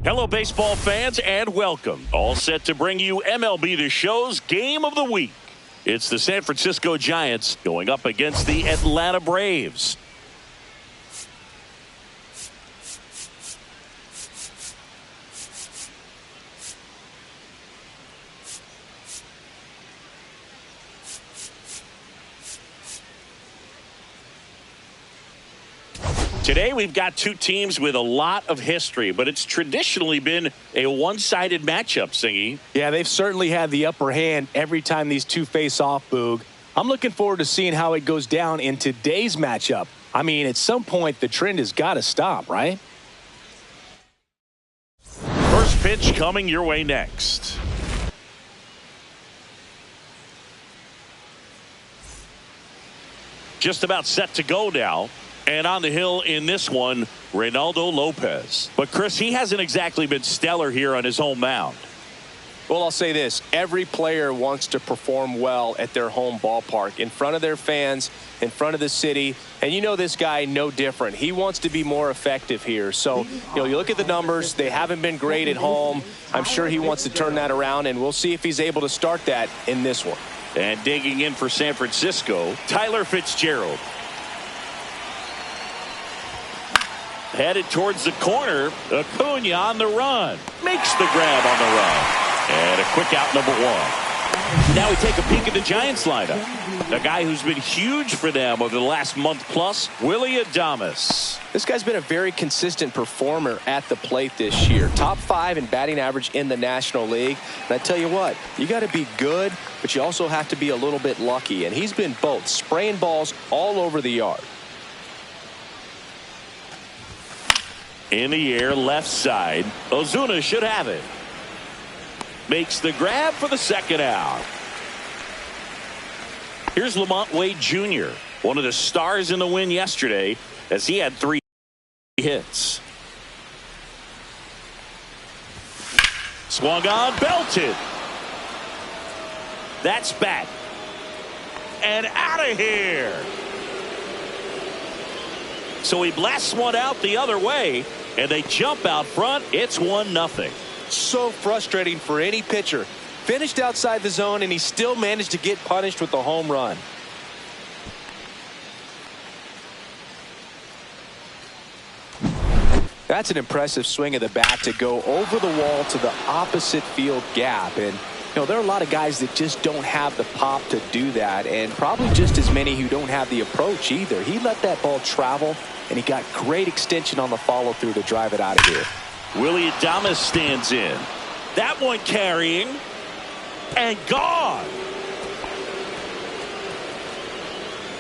Hello, baseball fans, and welcome. All set to bring you MLB The Show's Game of the Week. It's the San Francisco Giants going up against the Atlanta Braves. Today, we've got two teams with a lot of history, but it's traditionally been a one-sided matchup, Singy. Yeah, they've certainly had the upper hand every time these two face off, Boog. I'm looking forward to seeing how it goes down in today's matchup. I mean, at some point, the trend has got to stop, right? First pitch coming your way next. Just about set to go now. And on the hill in this one, Reynaldo Lopez. But, Chris, he hasn't exactly been stellar here on his home mound. Well, I'll say this. Every player wants to perform well at their home ballpark, in front of their fans, in front of the city. And you know this guy no different. He wants to be more effective here. So, you look at the numbers. They haven't been great at home. I'm sure he wants to turn that around, and we'll see if he's able to start that in this one. And digging in for San Francisco, Tyler Fitzgerald. Headed towards the corner. Acuna on the run. Makes the grab on the run. And a quick out, number one. Now we take a peek at the Giants lineup. A guy who's been huge for them over the last month plus, Willy Adames. This guy's been a very consistent performer at the plate this year. Top 5 in batting average in the National League. And I tell you what, you got to be good, but you also have to be a little bit lucky. And he's been both, spraying balls all over the yard. In the air, left side. Ozuna should have it. Makes the grab for the second out. Here's Lamont Wade Jr., one of the stars in the win yesterday, as he had 3 hits. Swung on, belted. That's back. And out of here. So he blasts one out the other way, and they jump out front. It's 1-0. So frustrating for any pitcher. Finished outside the zone, and he still managed to get punished with a home run. That's an impressive swing of the bat to go over the wall to the opposite field gap. And there are a lot of guys that just don't have the pop to do that, and probably just as many who don't have the approach either. He let that ball travel, and he got great extension on the follow-through to drive it out of here. Willy Adames stands in. That one carrying, and gone.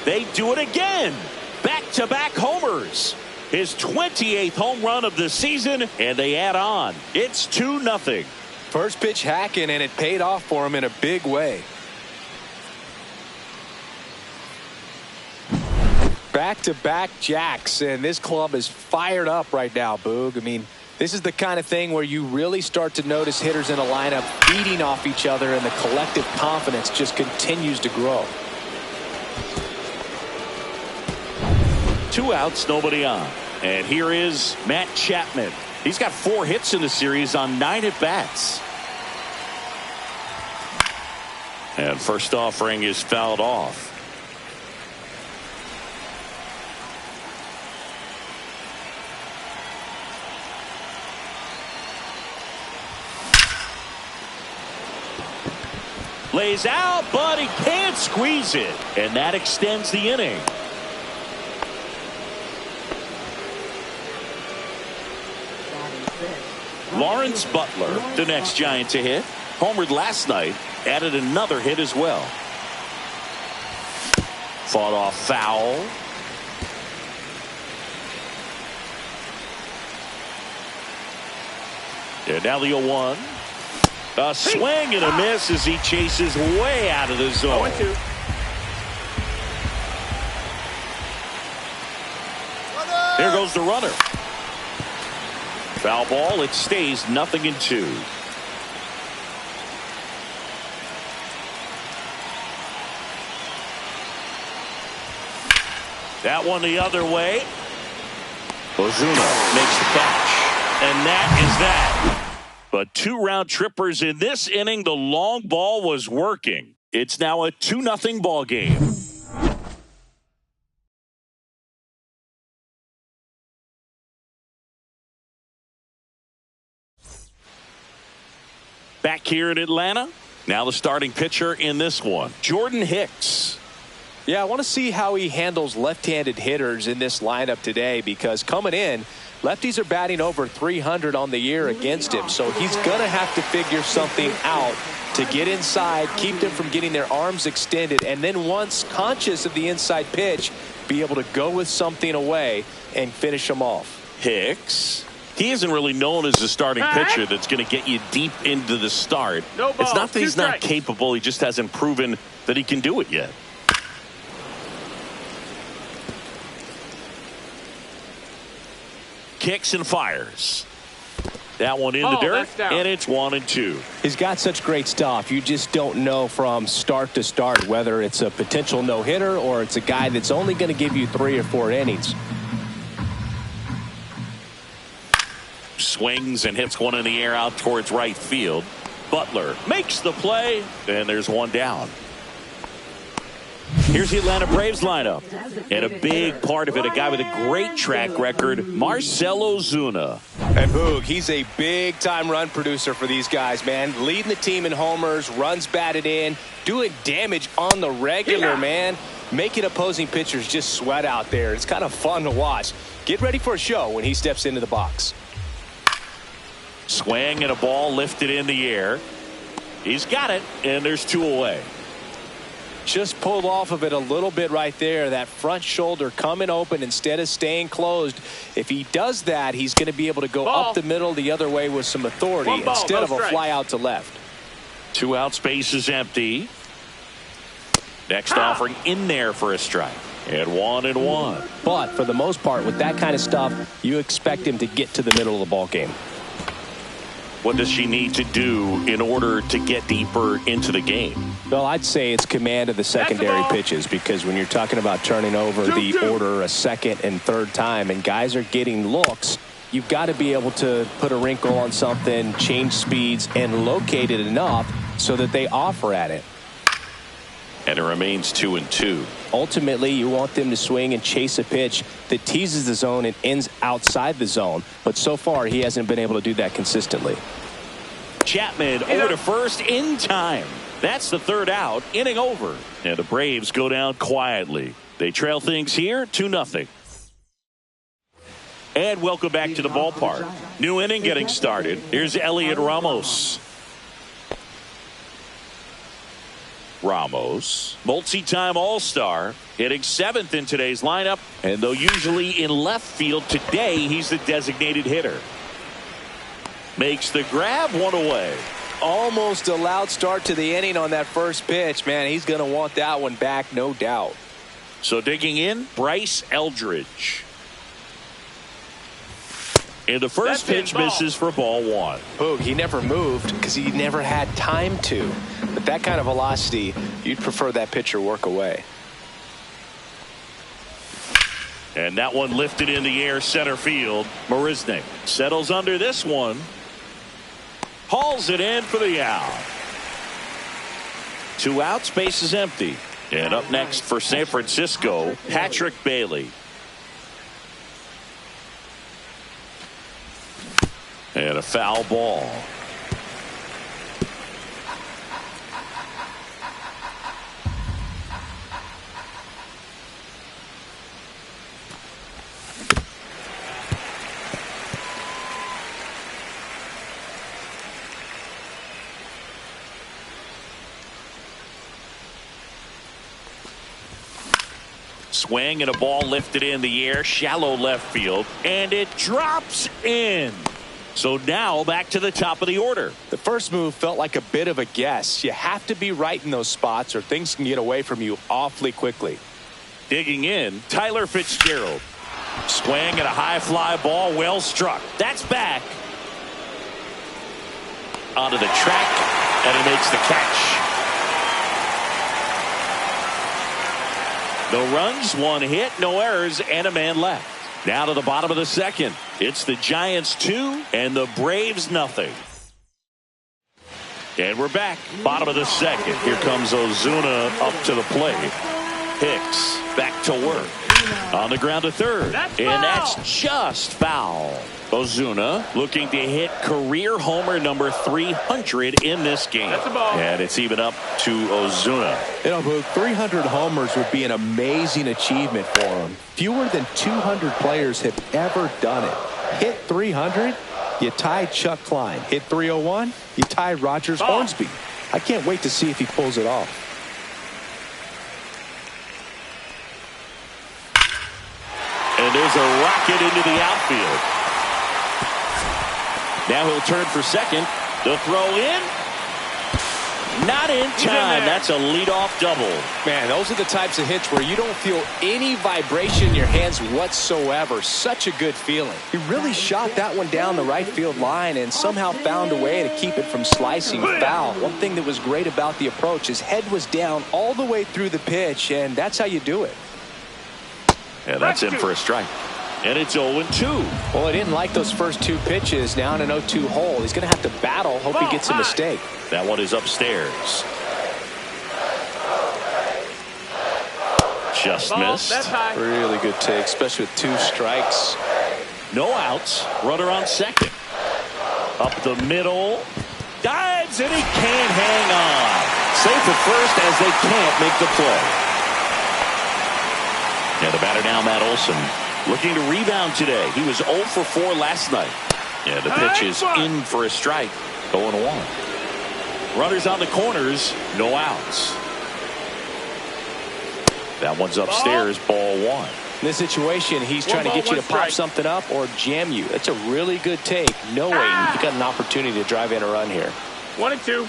They do it again. Back-to-back homers. His 28th home run of the season, and they add on. It's 2-0. First pitch hacking, and it paid off for him in a big way. Back-to-back jacks, and this club is fired up right now, Boog. I mean, this is the kind of thing where you really start to notice hitters in a lineup feeding off each other, and the collective confidence just continues to grow. 2 outs, nobody on. And here is Matt Chapman. He's got 4 hits in the series on 9 at-bats. And first offering is fouled off. Lays out, but he can't squeeze it. And that extends the inning. Lawrence Butler, the next Giant to hit. Homered last night, added another hit as well. Fought off foul. And now the 0-1. A swing and a miss as he chases way out of the zone. 0-2. There goes the runner. Foul ball. It stays 0-2. That one the other way. Ozuna makes the catch. And that is that. But 2 round trippers in this inning. The long ball was working. It's now a 2-0 ball game. Back here in Atlanta. Now the starting pitcher in this one, Jordan Hicks. Yeah, I want to see how he handles left-handed hitters in this lineup today, because coming in, lefties are batting over 300 on the year against him. So he's going to have to figure something out to get inside, keep them from getting their arms extended, and then once conscious of the inside pitch, be able to go with something away and finish them off. Hicks. He isn't really known as a starting pitcher that's going to get you deep into the start. No ball, it's not that he's not capable. He just hasn't proven that he can do it yet. Kicks and fires. That one in the dirt, and it's 1-2. He's got such great stuff. You just don't know from start to start whether it's a potential no-hitter or it's a guy that's only going to give you 3 or 4 innings. Swings and hits one in the air out towards right field. Butler makes the play, and there's one down. Here's the Atlanta Braves lineup. And a big part of it, a guy with a great track record, Marcell Ozuna. And Boog, he's a big-time run producer for these guys, man. Leading the team in homers, runs batted in, doing damage on the regular, man. Making opposing pitchers just sweat out there. It's kind of fun to watch. Get ready for a show when he steps into the box. Swing and a ball lifted in the air. He's got it, and there's 2 away. Just pulled off of it a little bit right there. That front shoulder coming open instead of staying closed. If he does that, he's going to be able to go up the middle the other way with some authority instead of a fly out to left. 2 out, space is empty. Next offering in there for a strike. And 1-1. But for the most part, with that kind of stuff, you expect him to get to the middle of the ball game. What does she need to do in order to get deeper into the game? Well, I'd say it's command of the secondary pitches, because when you're talking about turning over the order a second and third time and guys are getting looks, you've got to be able to put a wrinkle on something, change speeds, and locate it enough so that they offer at it. And it remains 2-2. Ultimately, you want them to swing and chase a pitch that teases the zone and ends outside the zone. But so far, he hasn't been able to do that consistently. Chapman over to first in time. That's the 3rd out. Inning over. And the Braves go down quietly. They trail things here 2-0. And welcome back to the ballpark. New inning getting started. Here's Elliot Ramos. Ramos, multi-time All-Star, hitting 7th in today's lineup. And though usually in left field, today he's the designated hitter. Makes the grab, 1 away. Almost a loud start to the inning on that first pitch. Man, he's going to want that one back, no doubt. So digging in, Bryce Eldridge. And the first pitch misses for ball 1. Boog, he never moved because he never had time to. But that kind of velocity, you'd prefer that pitcher work away. And that one lifted in the air center field. Marisnick settles under this one. Hauls it in for the out. 2 out, space is empty. And up next for San Francisco, Patrick Bailey. And a foul ball. Swing and a ball lifted in the air, shallow left field, and it drops in. So now back to the top of the order. The first move felt like a bit of a guess. You have to be right in those spots or things can get away from you awfully quickly. Digging in, Tyler Fitzgerald. Swing and a high fly ball, well struck. That's back. Onto the track, and he makes the catch. No runs, 1 hit, no errors, and a man left. Now to the bottom of the 2nd. It's the Giants 2 and the Braves nothing. And we're back. Bottom of the second. Here comes Ozuna up to the plate. Hicks back to work. On the ground to third. And that's just foul. Ozuna looking to hit career homer number 300 in this game. And it's even up to Ozuna. You know, Boog, 300 homers would be an amazing achievement for him. Fewer than 200 players have ever done it. Hit 300, you tie Chuck Klein. Hit 301, you tie Rogers Hornsby. I can't wait to see if he pulls it off. And there's a rocket into the outfield. Now he'll turn for second. The throw in. Not in time. That's a leadoff double. Man, those are the types of hits where you don't feel any vibration in your hands whatsoever. Such a good feeling. He really shot that one down the right field line and somehow found a way to keep it from slicing foul. One thing that was great about the approach, his head was down all the way through the pitch, and that's how you do it. And that's in for a strike. And it's 0-2. Well, he didn't like those first two pitches. Now in an 0-2 hole. He's going to have to battle. Hope he gets a mistake. That one is upstairs. Just missed. Really good take, especially with two strikes. No outs. Runner on second. Up the middle. Dives, and he can't hang on. Safe at first as they can't make the play. And the batter now, Matt Olson. Looking to rebound today. He was 0 for 4 last night. Yeah, the pitch is in for a strike. 0-1. Runners on the corners. No outs. That one's upstairs. Ball 1. In this situation, he's trying to get you to pop something up or jam you. That's a really good take, knowing you got an opportunity to drive in a run here. 1-2.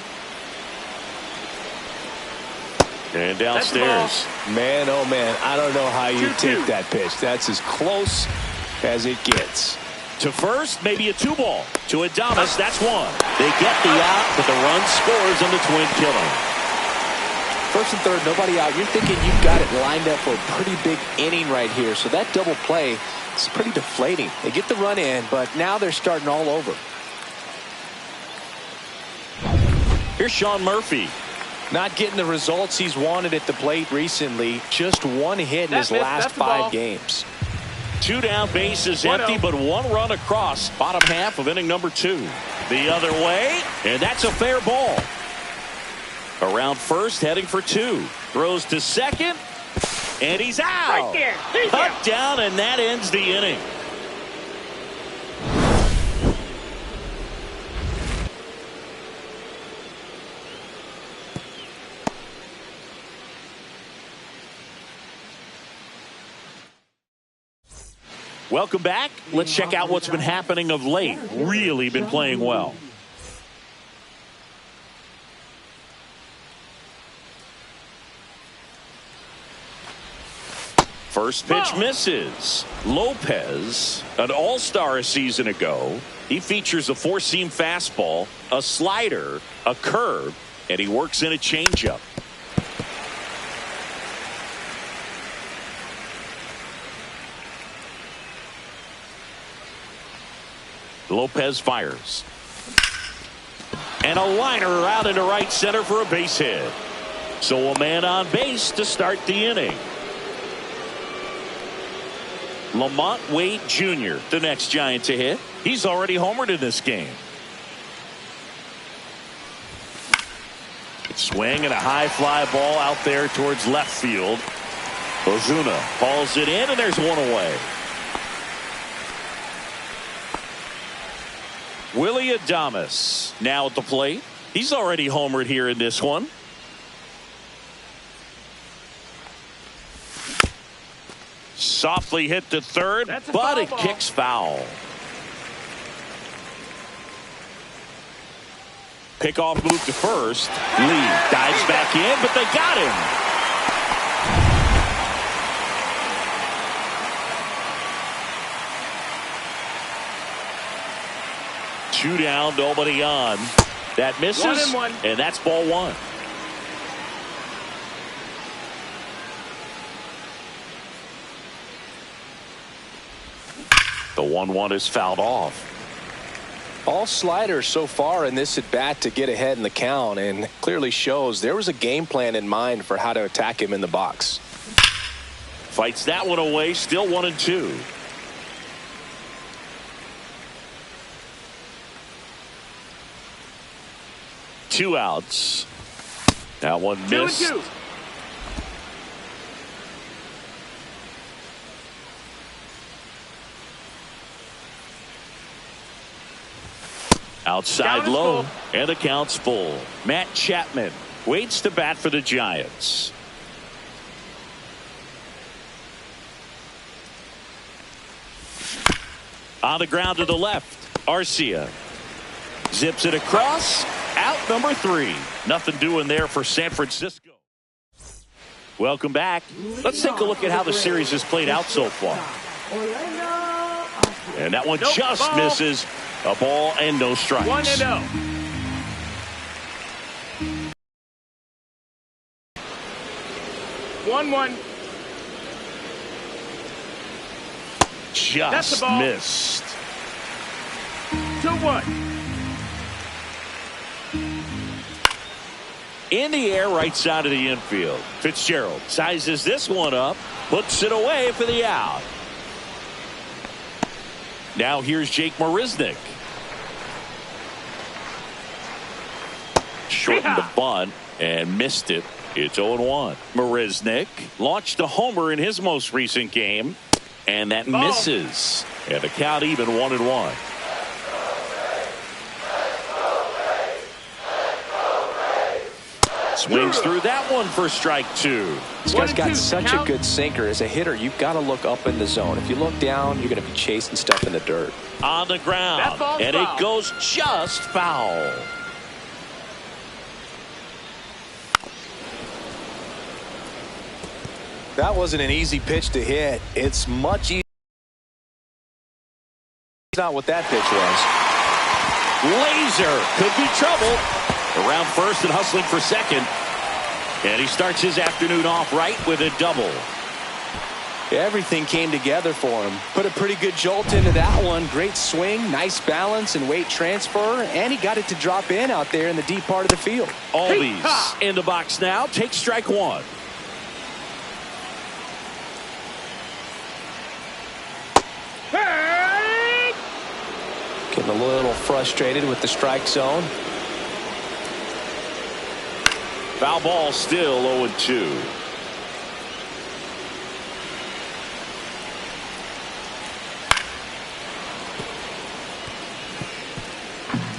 And downstairs. Man, oh man, I don't know how you take that pitch. That's as close as it gets. To first, maybe a 2-ball. To Adames, that's 1. They get the out, but the run scores on the twin killer. First and third, nobody out. You're thinking you've got it lined up for a pretty big inning right here. So that double play is pretty deflating. They get the run in, but now they're starting all over. Here's Sean Murphy. Not getting the results he's wanted at the plate recently. Just one hit in his last 5 games. 2 down, bases empty, but 1 run across. Bottom half of inning number 2. The other way, and that's a fair ball. Around first, heading for 2. Throws to second, and he's out. Right there. Cut down, and that ends the inning. Welcome back. Let's check out what's been happening of late. Really been playing well. First pitch misses. Lopez, an all-star a season ago. He features a 4-seam fastball, a slider, a curve, and he works in a changeup. Lopez fires. And a liner out into right center for a base hit. So a man on base to start the inning. Lamont Wade Jr., the next Giant to hit. He's already homered in this game. Swing and a high fly ball out there towards left field. Ozuna hauls it in, and there's one away. Willy Adames now at the plate. He's already homered here in this one. Softly hit to third, but it kicks foul. Pickoff move to first. Lee dives back in, but they got him. Two down, nobody on. That misses, 1-1. and that's ball 1. The 1-1 is fouled off. All sliders so far in this at-bat to get ahead in the count, and clearly shows there was a game plan in mind for how to attack him in the box. Fights that one away, still 1-2. Two outs. That one missed. 2-2. Outside low, and the count's full. Matt Chapman waits to bat for the Giants. On the ground to the left, Arcia zips it across. Out number 3. Nothing doing there for San Francisco. Welcome back. Let's take a look at how the series has played out so far. And that one just misses. A ball and no strikes. 1-0. Just missed. 2-1. In the air, right side of the infield. Fitzgerald sizes this one up, puts it away for the out. Now here's Jake Marisnick. Shortened the bunt and missed it. It's 0-1. Marisnick launched a homer in his most recent game, and that misses. And the count even 1-1. Swings through that one for strike 2. This guy's got such a good sinker. As a hitter, you've got to look up in the zone. If you look down, you're going to be chasing stuff in the dirt. On the ground, and it goes just foul. That wasn't an easy pitch to hit. It's much easier. Not what that pitch was. Laser could be trouble. Around first and hustling for second. And he starts his afternoon off right with a double. Everything came together for him. Put a pretty good jolt into that one. Great swing, nice balance and weight transfer. And he got it to drop in out there in the deep part of the field. Albies in the box now. Take strike 1. Getting a little frustrated with the strike zone. Foul ball, still 0-2.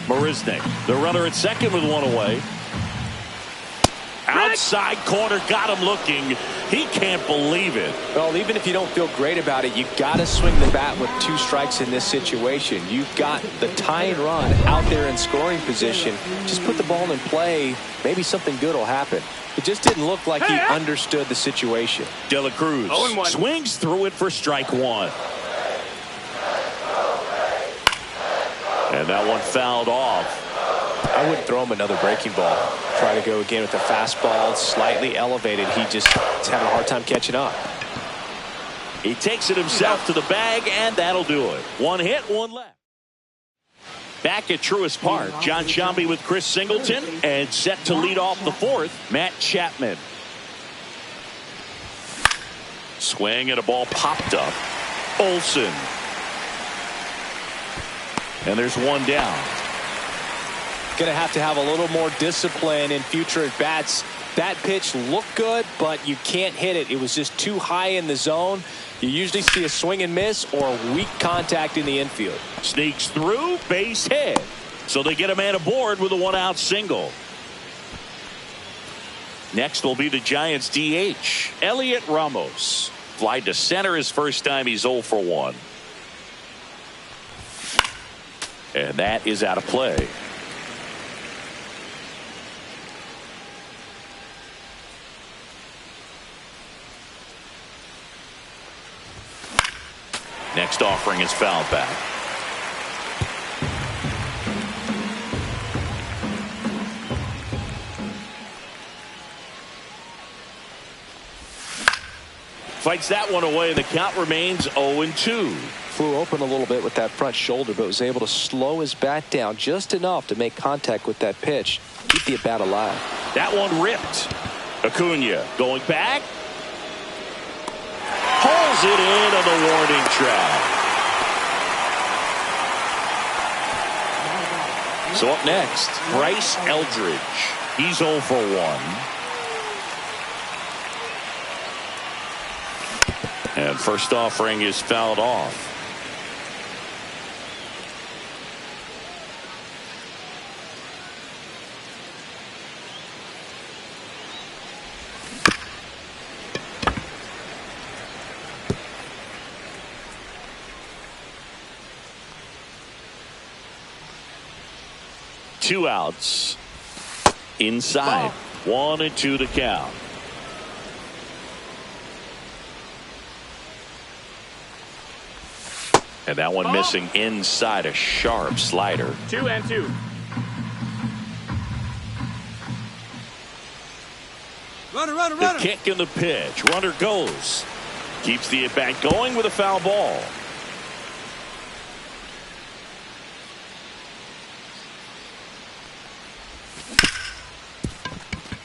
Marisnick, the runner at second with one away. Outside corner, got him looking. He can't believe it. Well, even if you don't feel great about it, you got to swing the bat with 2 strikes in this situation. You've got the tying run out there in scoring position. Just put the ball in play. Maybe something good will happen. It just didn't look like he understood the situation. De La Cruz swings through it for strike 1. And that one fouled off. I wouldn't throw him another breaking ball. Try to go again with the fastball, slightly elevated. He just is having a hard time catching up. He takes it himself to the bag, and that'll do it. 1 hit, 1 left. Back at Truist Park, John Sciambi with Chris Singleton, and set to lead off the 4th, Matt Chapman. Swing and a ball popped up. Olsen. And there's one down. Going to have a little more discipline in future at bats. That pitch looked good, but you can't hit it. It was just too high in the zone. You usually see a swing and miss or weak contact in the infield. Sneaks through, base hit. So they get a man aboard with a 1-out single. Next will be the Giants DH, Elliot Ramos. Fly to center his first time. He's 0 for 1. And that is out of play. Next offering is fouled back. Fights that one away. The count remains 0-2. flew open a little bit with that front shoulder, but was able to slow his bat down just enough to make contact with that pitch. Keep the at-bat alive. That one ripped. Acuna going back. Pulls it in on the warning track. So up next, Bryce Eldridge. He's 0 for 1. And first offering is fouled off. Two outs. Inside. 1-2 to count. And that one missing inside, a sharp slider. 2-2. Runner. The kick and the pitch. Runner goes. Keeps the at bat going with a foul ball.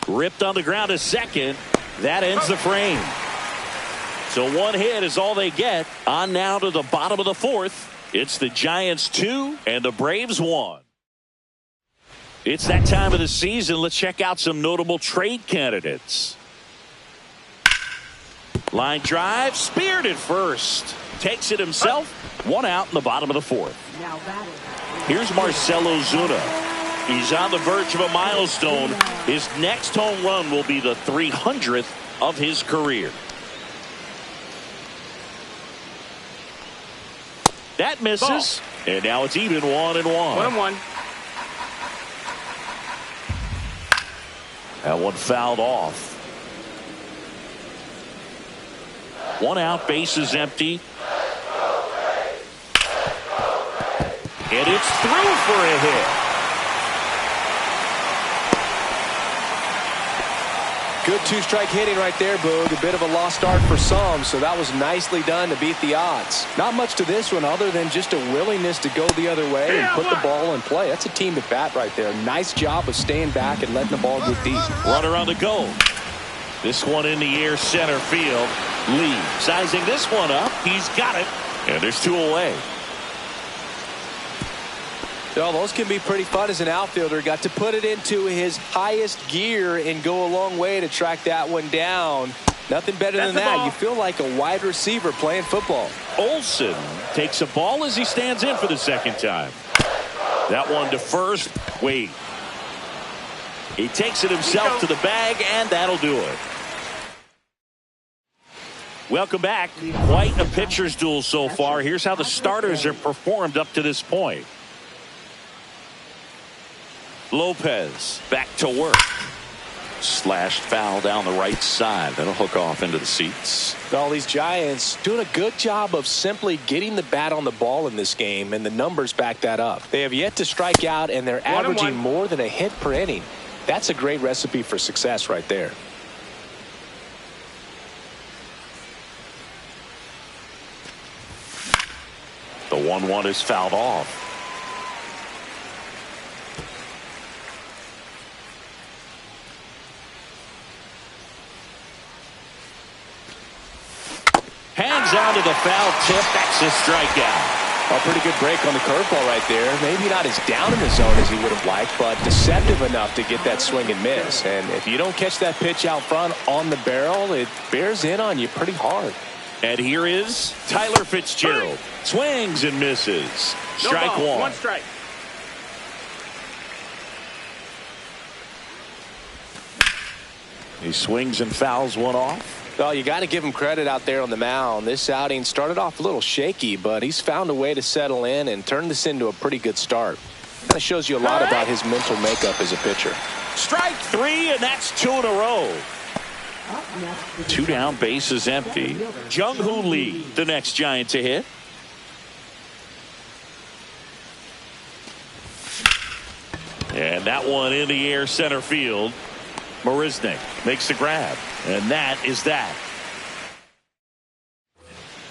Ripped on the ground to second. That ends the frame. So one hit is all they get. On now to the bottom of the fourth. It's the Giants 2 and the Braves 1. It's that time of the season. Let's check out some notable trade candidates. Line drive. Speared at first. Takes it himself. One out in the bottom of the fourth. Here's Marcell Ozuna. He's on the verge of a milestone. His next home run will be the 300th of his career. That misses. Ball. And now it's even 1-1. 1-1. That one fouled off. One out, bases empty. And it's through for a hit. Good two-strike hitting right there, Boog. A bit of a lost start for some, so that was nicely done to beat the odds. Not much to this one other than just a willingness to go the other way and put the ball in play. That's a team at bat right there. Nice job of staying back and letting the ball get deep. Runner on the go. This one in the air, center field. Lee sizing this one up. He's got it. And there's two away. Well, those can be pretty fun as an outfielder. Got to put it into his highest gear and go a long way to track that one down. Nothing better than that. You feel like a wide receiver playing football. Olsen takes a ball as he stands in for the second time. That one to first. Wade. He takes it himself to the bag, and that'll do it. Welcome back. Quite a pitcher's duel so far. Here's how the starters have performed up to this point. Lopez back to work. Slashed foul down the right side. That'll hook off into the seats. All these Giants doing a good job of simply getting the bat on the ball in this game, and the numbers back that up. They have yet to strike out, and they're averaging more than a hit per inning. That's a great recipe for success right there. The 1-1 is fouled off. Hands on to the foul tip. That's a strikeout. A pretty good break on the curveball right there. Maybe not as down in the zone as he would have liked, but deceptive enough to get that swing and miss. And if you don't catch that pitch out front on the barrel, it bears in on you pretty hard. And here is Tyler Fitzgerald. Swings and misses. Strike one. One strike. He swings and fouls one off. Well, you got to give him credit out there on the mound. This outing started off a little shaky, but he's found a way to settle in and turn this into a pretty good start. Kind of shows you a lot about his mental makeup as a pitcher. Strike three, and that's two in a row. Two down, bases empty. Jung-Hoo Lee, the next Giant to hit. And that one in the air, center field. Marisnick makes the grab, and that is that.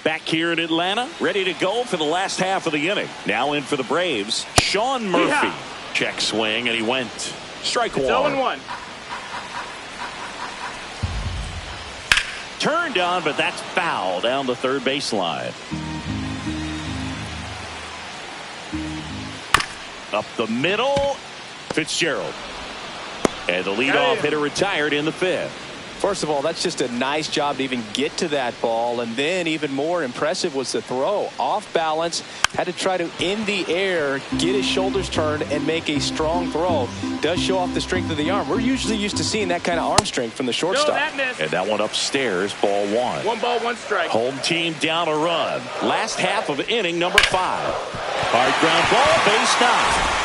Back here in Atlanta, ready to go for the last half of the inning. Now in for the Braves, Sean Murphy. Check swing, and he went. Strike one. 0-1. Turned on, but that's foul down the third baseline. Up the middle, Fitzgerald. And the leadoff hitter retired in the fifth. First of all, that's just a nice job to even get to that ball. And then even more impressive was the throw. Off balance, had to try to, in the air, get his shoulders turned and make a strong throw. Does show off the strength of the arm. We're usually used to seeing that kind of arm strength from the shortstop. No, that missed. And that one upstairs, ball one. 1 ball, 1 strike. Home team down a run. Last half of inning number 5. Hard ground ball, base knock.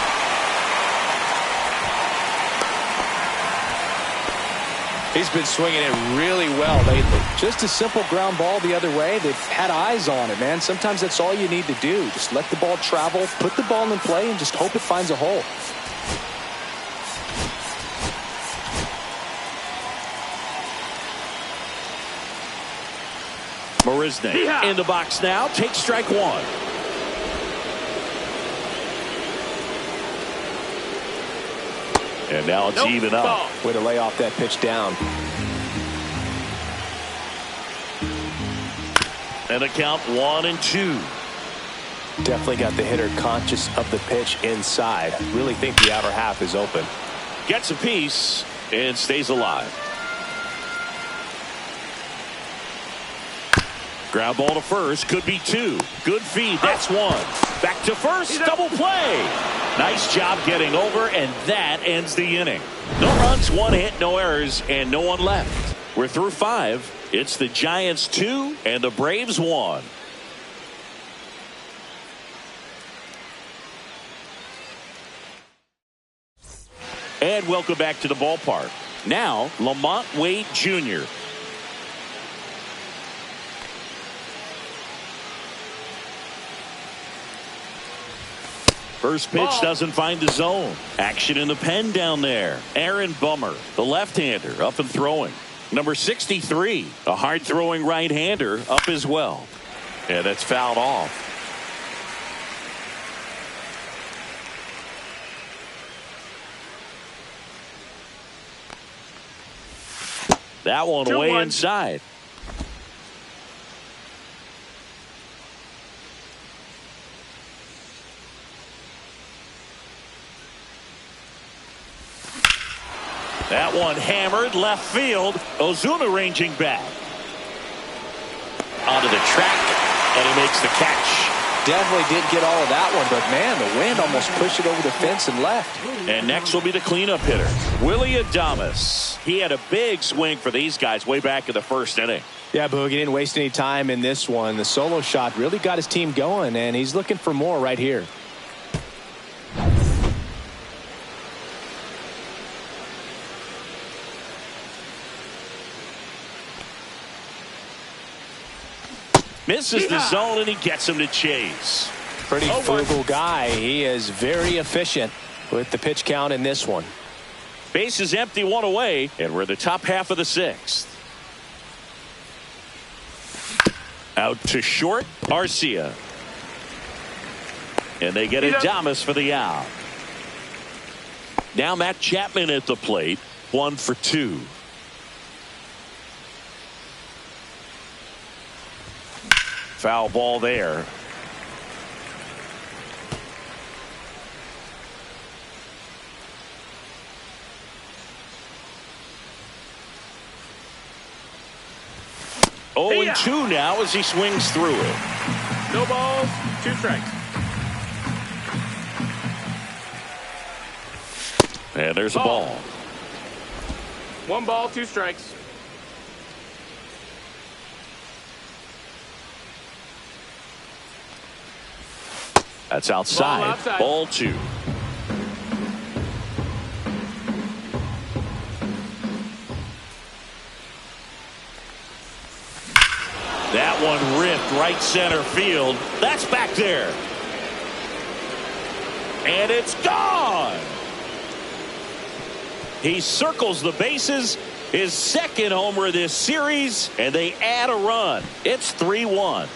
He's been swinging it really well lately. Just a simple ground ball the other way. They've had eyes on it, man. Sometimes that's all you need to do. Just let the ball travel, put the ball in play, and just hope it finds a hole. Marisnick in the box now. Takes strike one. And now it's even up. Way to lay off that pitch down. And a count 1-2. Definitely got the hitter conscious of the pitch inside. Really think the outer half is open. Gets a piece and stays alive. Ground ball to first. Could be 2. Good feed. That's 1. Back to first. Double play. Nice job getting over, and that ends the inning. No runs, 1 hit, no errors, and no one left. We're through 5. It's the Giants 2 and the Braves 1. And welcome back to the ballpark. Now, Lamont Wade Jr. First pitch doesn't find the zone. Action in the pen down there. Aaron Bummer, the left-hander, up and throwing. Number 63, a hard-throwing right-hander, up as well. And that's fouled off. That one way inside. That one hammered left field. Ozuna ranging back. Onto the track, and he makes the catch. Definitely didn't get all of that one, but man, the wind almost pushed it over the fence and left. And next will be the cleanup hitter, Willy Adames. He had a big swing for these guys way back in the first inning. Yeah, Boog, he didn't waste any time in this one. The solo shot really got his team going, and he's looking for more right here. Misses the zone, and he gets him to chase. Pretty frugal guy. He is very efficient with the pitch count in this one. Base is empty, 1 away, and we're in the top half of the 6th. Out to short, Arcia. And they get Adames for the out. Now Matt Chapman at the plate, 1 for 2. Foul ball there. Oh, and 2 now as he swings through it. No balls, 2 strikes. And there's a ball. 1 ball, 2 strikes. That's outside. Ball 2. That one ripped right center field. That's back there. And it's gone. He circles the bases. His second homer of this series, and they add a run. It's 3-1.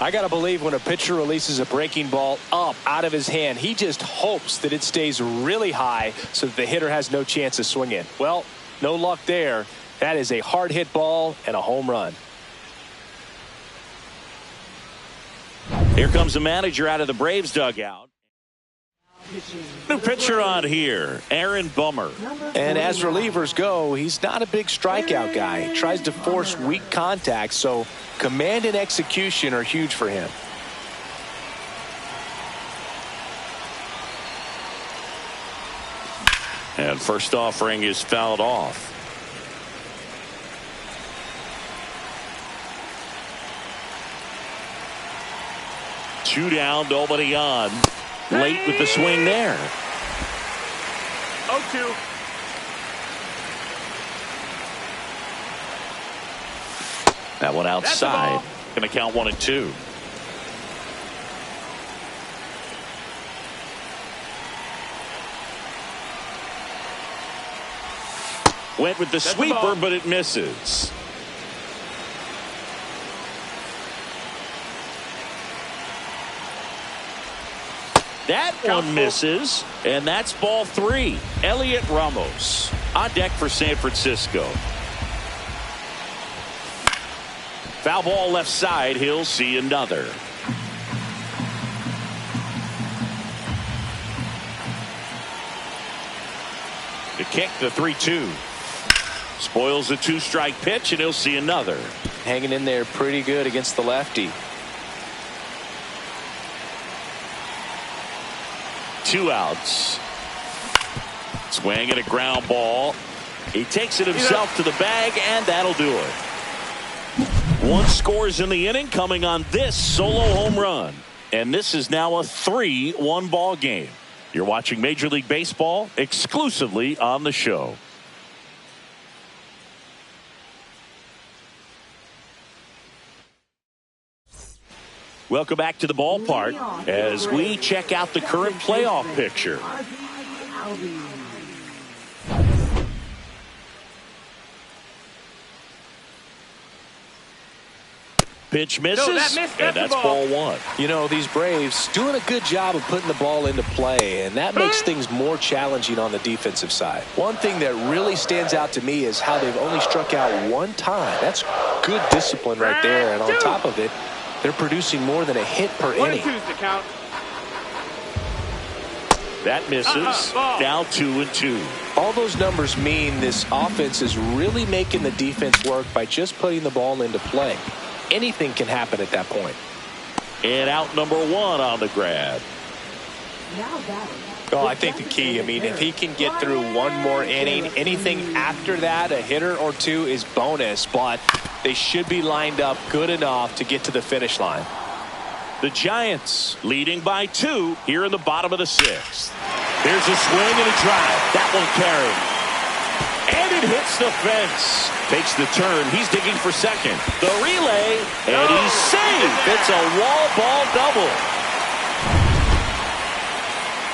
I got to believe when a pitcher releases a breaking ball up out of his hand, he just hopes that it stays really high so that the hitter has no chance of swinging. Well, no luck there. That is a hard hit ball and a home run. Here comes the manager out of the Braves dugout. New pitcher on here, Aaron Bummer. And as relievers go, he's not a big strikeout guy. He tries to force weak contact, so command and execution are huge for him. And first offering is fouled off. Two down, nobody on. Late with the swing there. 0-2. That one outside. Going to count 1-2. Went with the sweeper, but it misses. That one misses, and that's ball 3. Elliot Ramos on deck for San Francisco. Foul ball left side. He'll see another. The kick, the 3-2. Spoils the 2-strike pitch, and he'll see another. Hanging in there pretty good against the lefty. 2 outs. Swing and a ground ball. He takes it himself to the bag, and that'll do it. 1 scores in the inning, coming on this solo home run. And this is now a 3-1 ball game. You're watching Major League Baseball exclusively on the show. Welcome back to the ballpark as we check out the current playoff picture. Pitch misses, and that's ball 1. You know, these Braves doing a good job of putting the ball into play, and that makes things more challenging on the defensive side. One thing that really stands out to me is how they've only struck out 1 time. That's good discipline right there, and on top of it, they're producing more than a hit per inning. 1-2's the count. That misses. Now 2-2. All those numbers mean this offense is really making the defense work by just putting the ball into play. Anything can happen at that point. And out number 1 on the grab. Oh, I think the key, I mean, if he can get through 1 more inning, anything after that, a hitter or 2 is bonus, but they should be lined up good enough to get to the finish line. The Giants leading by 2 here in the bottom of the 6th. There's a swing and a drive. That one carried. And it hits the fence. Takes the turn. He's digging for second. The relay, and he's safe. It's a wall ball double.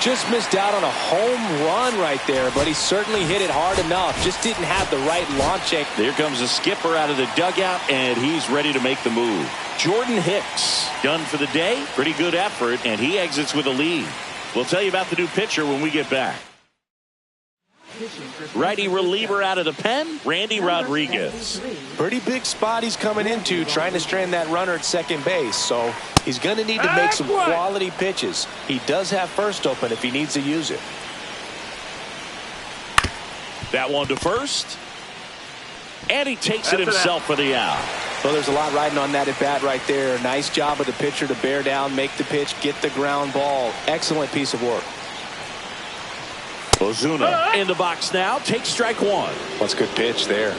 Just missed out on a home run right there, but he certainly hit it hard enough. Just didn't have the right launch angle. There comes the skipper out of the dugout, and he's ready to make the move. Jordan Hicks done for the day. Pretty good effort, and he exits with a lead. We'll tell you about the new pitcher when we get back. Righty reliever out of the pen, Randy Rodriguez. Pretty big spot he's coming into, trying to strand that runner at second base. So he's going to need to make some quality pitches. He does have first open if he needs to use it. That one to first. And he takes it himself for the out. Well, there's a lot riding on that at bat right there. Nice job of the pitcher to bear down, make the pitch, get the ground ball. Excellent piece of work. Ozuna in the box now. Takes strike 1. That's a good pitch there.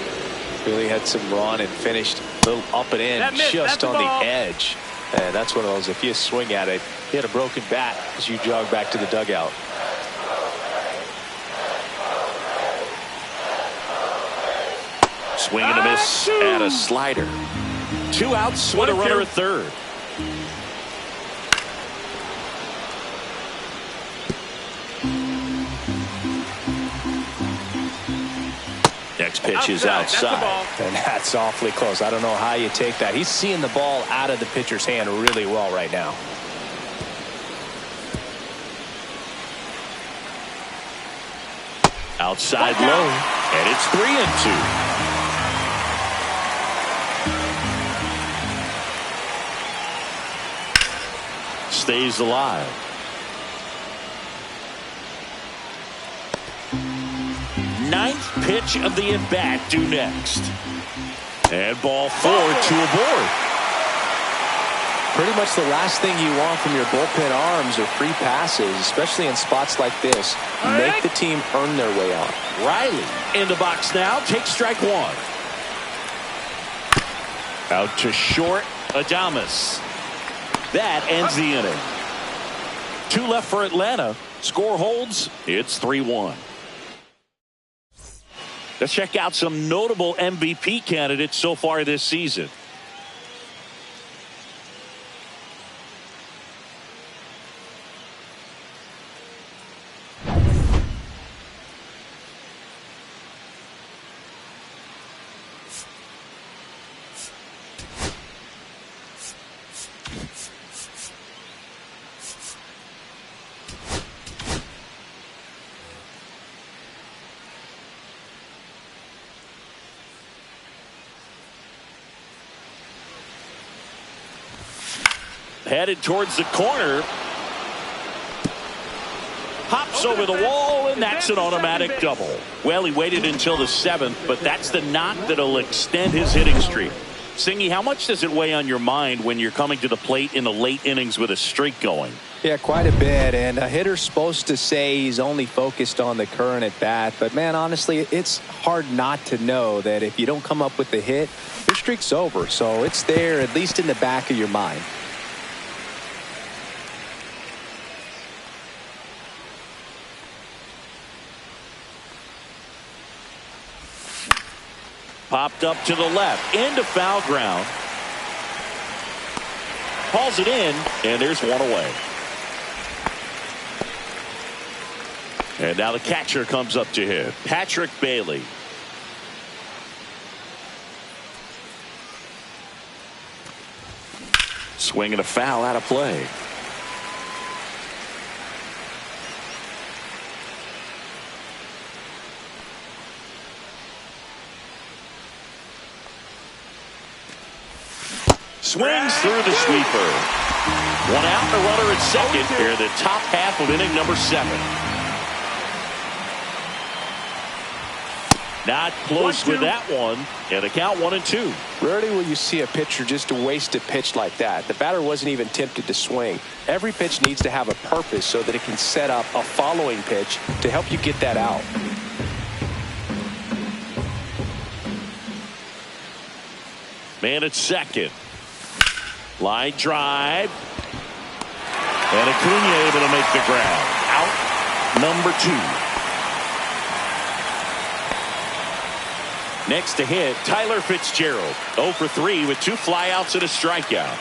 Really had some run and finished a little up and in, just on the edge. And that's one of those, if you swing at it, you had a broken bat as you jog back to the dugout. Swing and a miss and a slider. 2 outs with a runner at third. Next pitch is That's the outside. ball. And that's awfully close. I don't know how you take that. He's seeing the ball out of the pitcher's hand really well right now. Outside low, and it's 3-2. Stays alive. Ninth pitch of the at-bat due next. And ball 4, 2 aboard. Pretty much the last thing you want from your bullpen arms are free passes, especially in spots like this. Make the team earn their way on. Riley in the box now. Takes strike 1. Out to short. Adames. That ends the inning. 2 left for Atlanta. Score holds. It's 3-1. Let's check out some notable MVP candidates so far this season. Headed towards the corner. Hops over the wall, and that's an automatic double. Well, he waited until the 7th, but that's the knock that'll extend his hitting streak. Singy, how much does it weigh on your mind when you're coming to the plate in the late innings with a streak going? Yeah, quite a bit. And a hitter's supposed to say he's only focused on the current at bat. But, man, honestly, it's hard not to know that if you don't come up with the hit, your streak's over. So it's there, at least in the back of your mind. Popped up to the left, into foul ground. Hauls it in, and there's one away. And now the catcher comes up to hit. Patrick Bailey. Swinging a foul out of play. Swings through the sweeper. One out, the runner at second. Here, the top half of inning number 7. Not close with that one. And the count 1-2. Rarely will you see a pitcher just waste a pitch like that. The batter wasn't even tempted to swing. Every pitch needs to have a purpose so that it can set up a following pitch to help you get that out. Man at second. Line drive. And Acuna able to make the grab. Out number 2. Next to hit, Tyler Fitzgerald. 0 for 3 with 2 flyouts and a strikeout.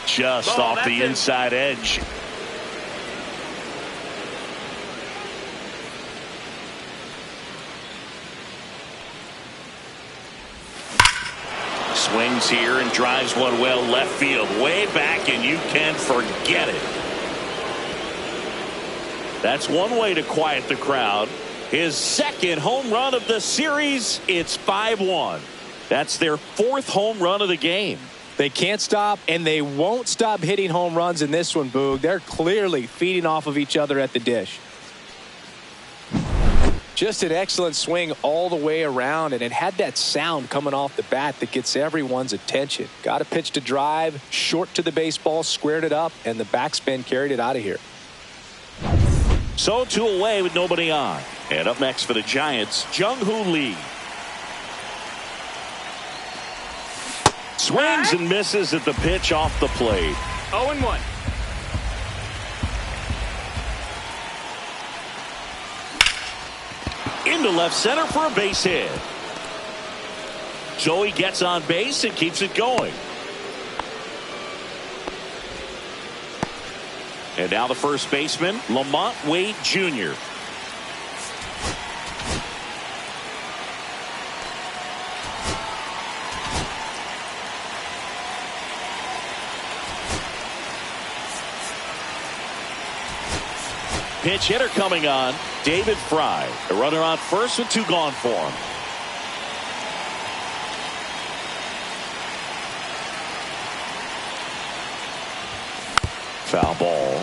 Just off the inside edge. Swings here and drives one well left field, way back, and you can forget it. That's one way to quiet the crowd. His second home run of the series. It's 5-1. That's their 4th home run of the game. They can't stop, and they won't stop hitting home runs in this one, Boog. They're clearly feeding off of each other at the dish. Just an excellent swing all the way around, and it had that sound coming off the bat that gets everyone's attention. Got a pitch to drive, short to the baseball, squared it up, and the backspin carried it out of here. So 2 away with nobody on. And up next for the Giants, Jung-Hoo Lee. Swings and misses at the pitch off the plate. 0-1. Into left center for a base hit. Joey gets on base and keeps it going. And now the first baseman, Lamont Wade Jr. pinch hitter coming on, David Fry. A runner on first with 2 gone for him. Foul ball.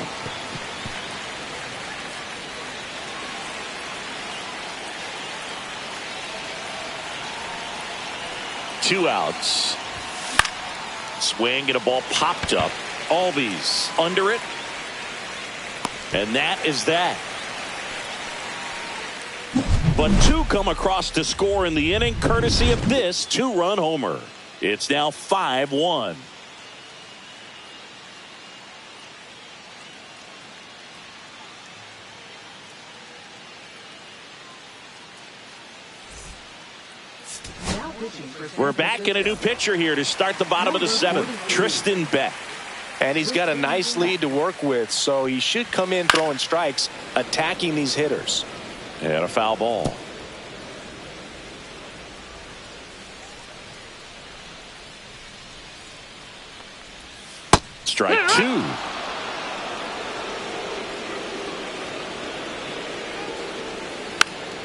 Two outs. Swing and a ball popped up. Albies under it. And that is that. But 2 come across to score in the inning courtesy of this 2-run homer. It's now 5-1. We're back in a new pitcher here to start the bottom of the 7th. Tristan Beck. And he's got a nice lead to work with, so he should come in throwing strikes, attacking these hitters. And a foul ball. Strike 2.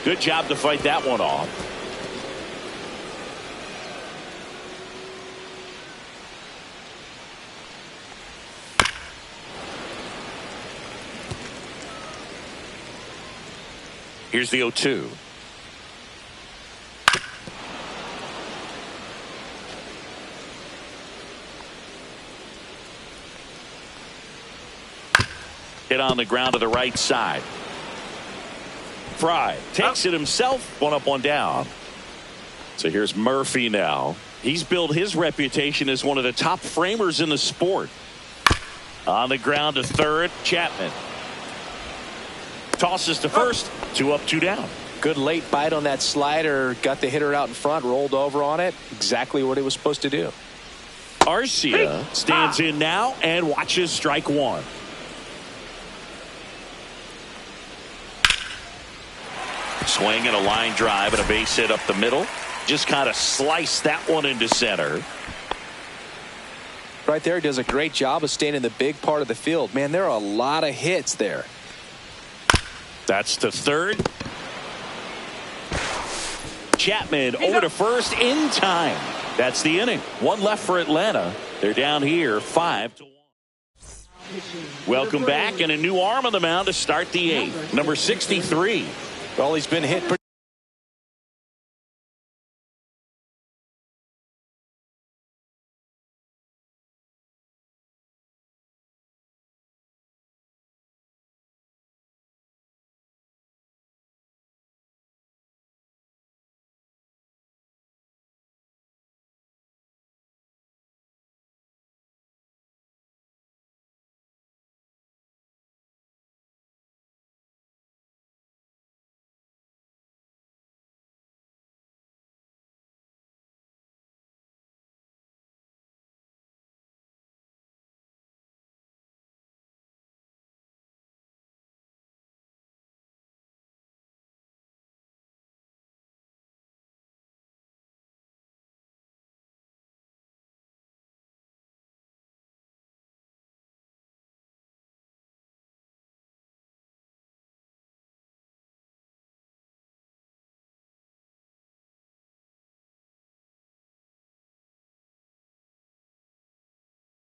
Good job to fight that one off. Here's the 0-2. Hit on the ground to the right side. Fry takes it himself. 1 up, 1 down. So here's Murphy now. He's built his reputation as one of the top framers in the sport. On the ground to third, Chapman. Tosses to first. 2 up, 2 down. Good late bite on that slider. Got the hitter out in front, rolled over on it. Exactly what he was supposed to do. Arcia stands in now and watches strike 1. Swing and a line drive and a base hit up the middle. Just kind of sliced that one into center. Right there, he does a great job of staying in the big part of the field. Man, there are a lot of hits there. That's to third. Chapman over to first in time. That's the inning. 1 left for Atlanta. They're down here 5-1. Welcome back, and a new arm on the mound to start the 8th. Number 63. Well, he's been hit pretty.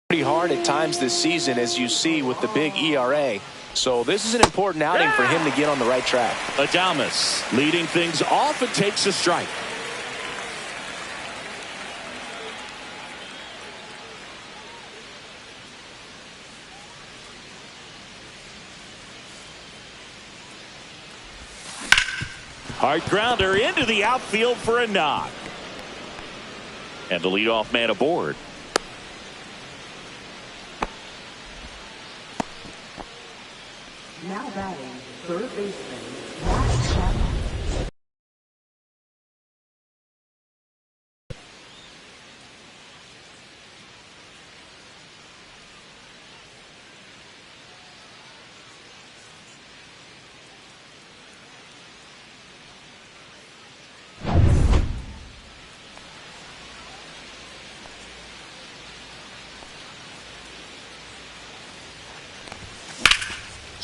Pretty hard at times this season, as you see with the big ERA. So this is an important outing for him to get on the right track. Adames leading things off and takes a strike. Hard grounder into the outfield for a knock. And the leadoff man aboard. Now batting, third baseman, Matt Chapman.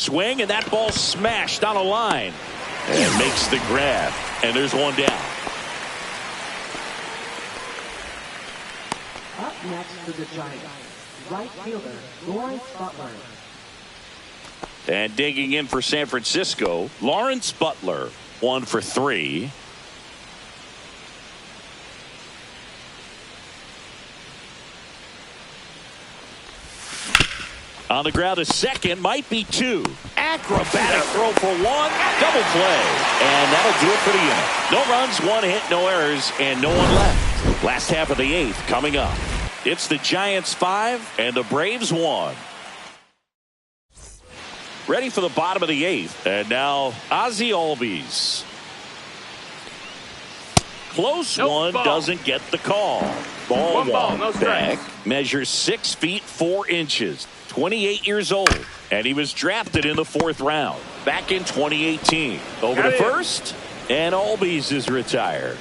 Swing, and that ball smashed on a line. And makes the grab. And there's one down. Up next for the Giants, right fielder Lawrence Butler. And digging in for San Francisco, Lawrence Butler, 1 for 3. On the ground to second, might be 2. Acrobatic throw for 1, double play. And that'll do it for the inning. No runs, 1 hit, no errors, and no one left. Last half of the 8th coming up. It's the Giants 5 and the Braves 1. Ready for the bottom of the 8th. And now Ozzie Albies. Close one, ball. doesn't get the call. Ball One ball, no back. strikes. Measures 6 feet 4 inches. 28 years old. And he was drafted in the 4th round back in 2018. Over Got to it. first. And Albies is retired.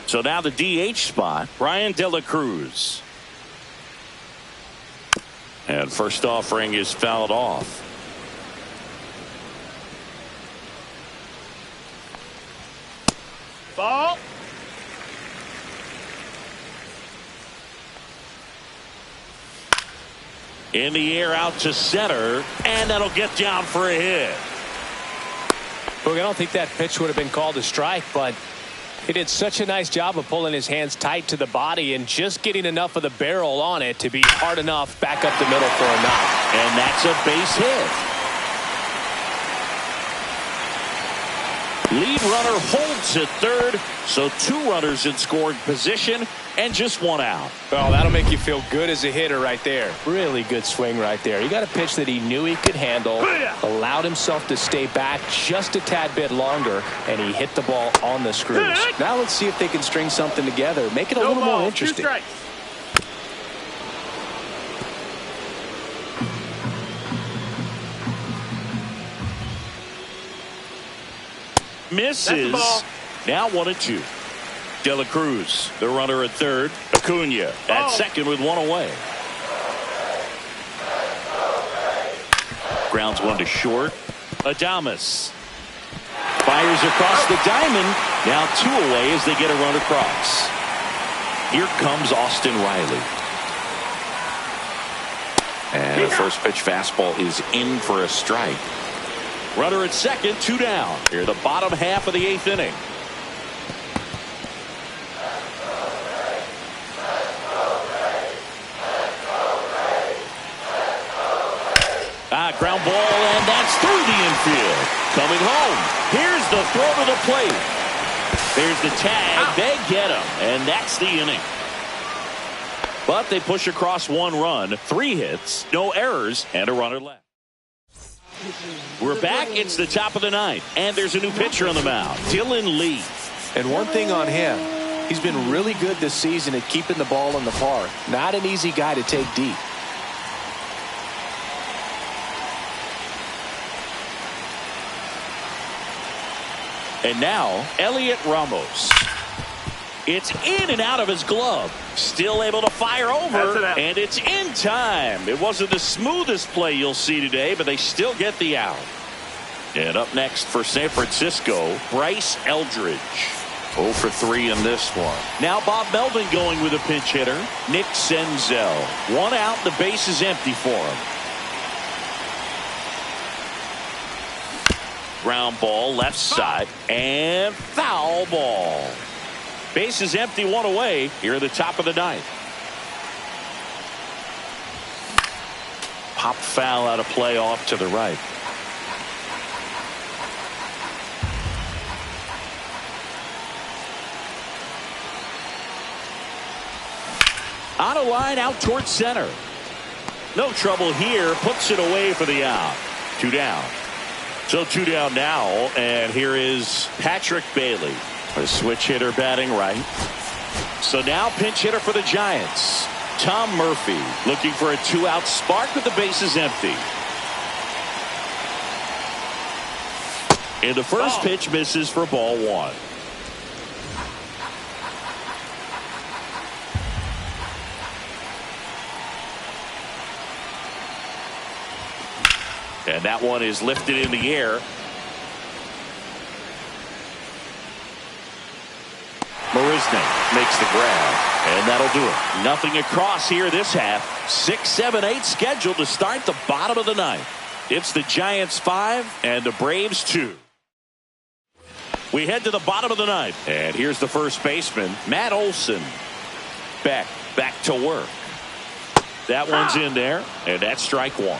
So now the DH spot, Brian De La Cruz. And first offering is fouled off. Ball. In the air out to center. And that'll get down for a hit. Look, I don't think that pitch would have been called a strike, but he did such a nice job of pulling his hands tight to the body and just getting enough of the barrel on it to be hard enough back up the middle for a knock. And that's a base hit. Lead runner holds at third, so 2 runners in scoring position and just 1 out. Well, that'll make you feel good as a hitter right there. Really good swing right there. He got a pitch that he knew he could handle, allowed himself to stay back just a tad bit longer, and he hit the ball on the screws. Now let's see if they can string something together. Make it a No little ball, more 2 interesting. strikes. That's the Misses. ball. Now 1-2. De La Cruz, the runner at third. Acuna at Ball. second with 1 away. Grounds 1 to short. Adames fires across the diamond. Now 2 away as they get a run across. Here comes Austin Riley. And the first pitch fastball is in for a strike. Runner at second, 2 down. Here the bottom half of the 8th inning. Ground ball, and that's through the infield. Coming home. Here's the throw to the plate. There's the tag. They get him, and that's the inning. But they push across 1 run, 3 hits, no errors, and a runner left. We're back. It's the top of the 9th, and there's a new pitcher on the mound, Dylan Lee. And one thing on him, he's been really good this season at keeping the ball in the park. Not an easy guy to take deep. And now, Elliot Ramos. It's in and out of his glove. Still able to fire over, and it's in time. It wasn't the smoothest play you'll see today, but they still get the out. And up next for San Francisco, Bryce Eldridge. 0 for 3 in this one. Now Bob Melvin going with a pinch hitter, Nick Senzel. 1 out, the base is empty for him. Ground ball left side and foul ball. Base is empty, 1 away here at the top of the 9th. Pop foul out of play off to the right. On a line out towards center. No trouble here. Puts it away for the out. 2 down. So 2 down now, and here is Patrick Bailey, a switch hitter batting right. So now pinch hitter for the Giants, Tom Murphy, looking for a 2-out spark with the bases empty. And the first pitch misses for ball 1. And that one is lifted in the air. Marisnik makes the grab, and that'll do it. Nothing across here this half. 6, 7, 8 scheduled to start the bottom of the ninth. It's the Giants 5 and the Braves 2. We head to the bottom of the ninth, and here's the first baseman, Matt Olson. Back to work. That one's in there, and that's strike one.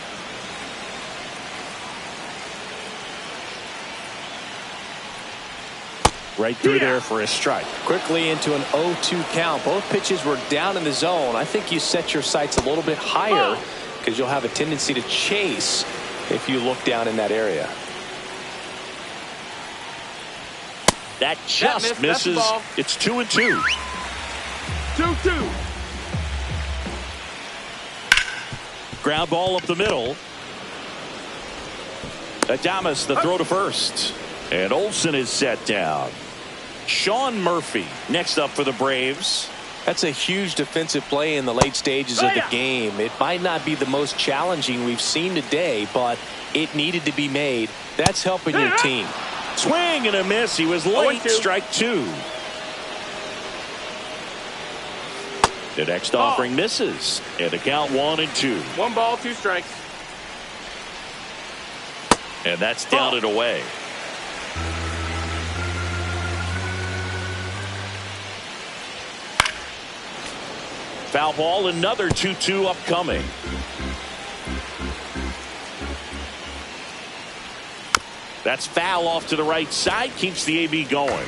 Right through there for a strike. Quickly into an 0-2 count. Both pitches were down in the zone. I think you set your sights a little bit higher because you'll have a tendency to chase if you look down in that area. That just misses. It's 2-2. 2-2. Ground ball up the middle. Adames the throw to first. And Olson is set down. Sean Murphy next up for the Braves. That's a huge defensive play in the late stages of the game. It might not be the most challenging we've seen today, but it needed to be made. That's helping your team. Swing and a miss. He was late. Strike two. The next offering misses. And the count 1-2. 1 ball, 2 strikes. And that's down and away. Foul ball, another 2-2 upcoming. That's foul off to the right side, keeps the AB going.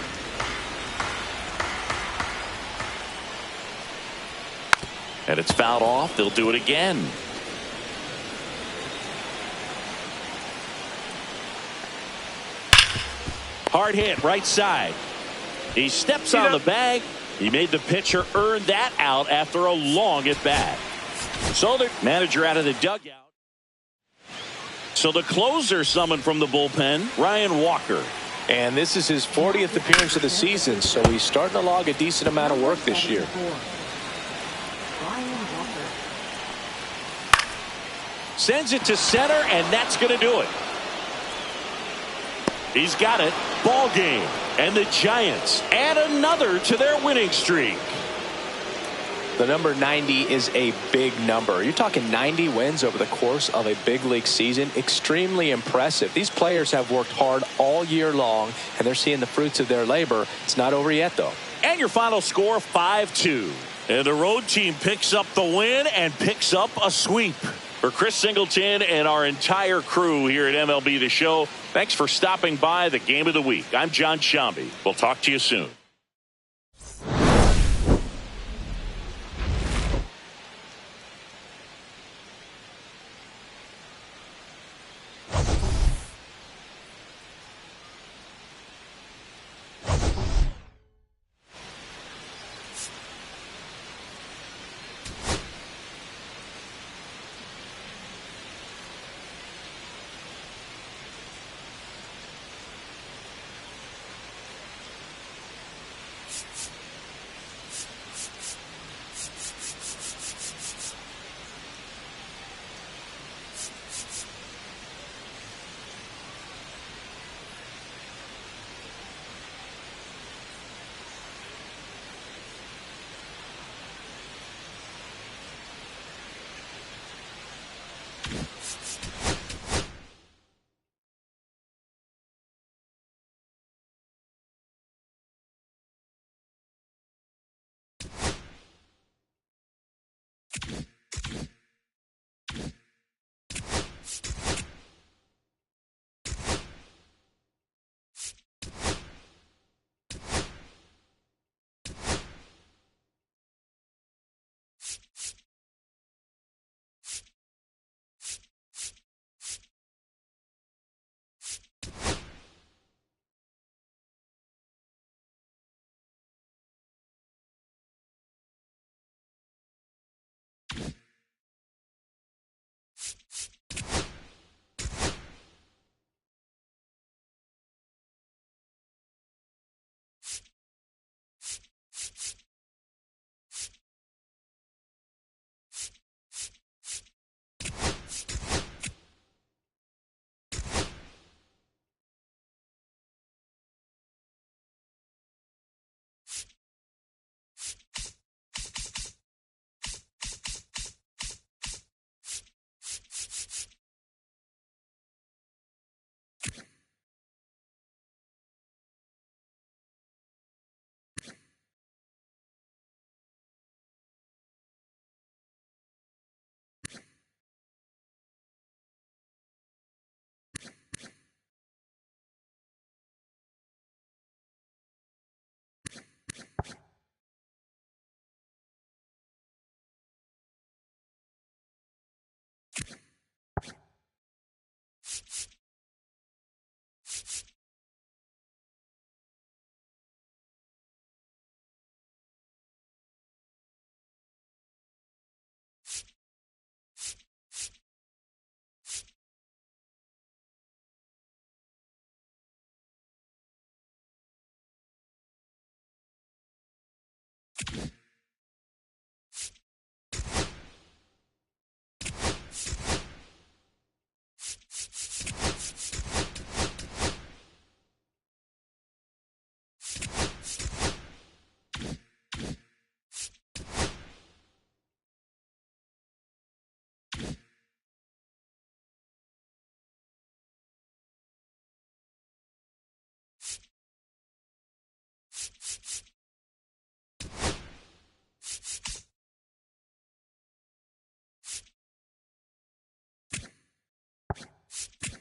And it's fouled off. They'll do it again. Hard hit, right side. He steps on the bag. He made the pitcher earn that out after a long at bat. So the manager out of the dugout. So the closer summoned from the bullpen, Ryan Walker. And this is his 40th appearance of the season, so he's starting to log a decent amount of work this year. Sends it to center, and that's going to do it. He's got it. Ball game. And the Giants add another to their winning streak. The number 90 is a big number. You're talking 90 wins over the course of a big league season. Extremely impressive. These players have worked hard all year long, and they're seeing the fruits of their labor. It's not over yet, though. And your final score, 5-2. And the road team picks up the win and picks up a sweep. For Chris Singleton and our entire crew here at MLB The Show, thanks for stopping by the Game of the Week. I'm John Shambi. We'll talk to you soon. Bye.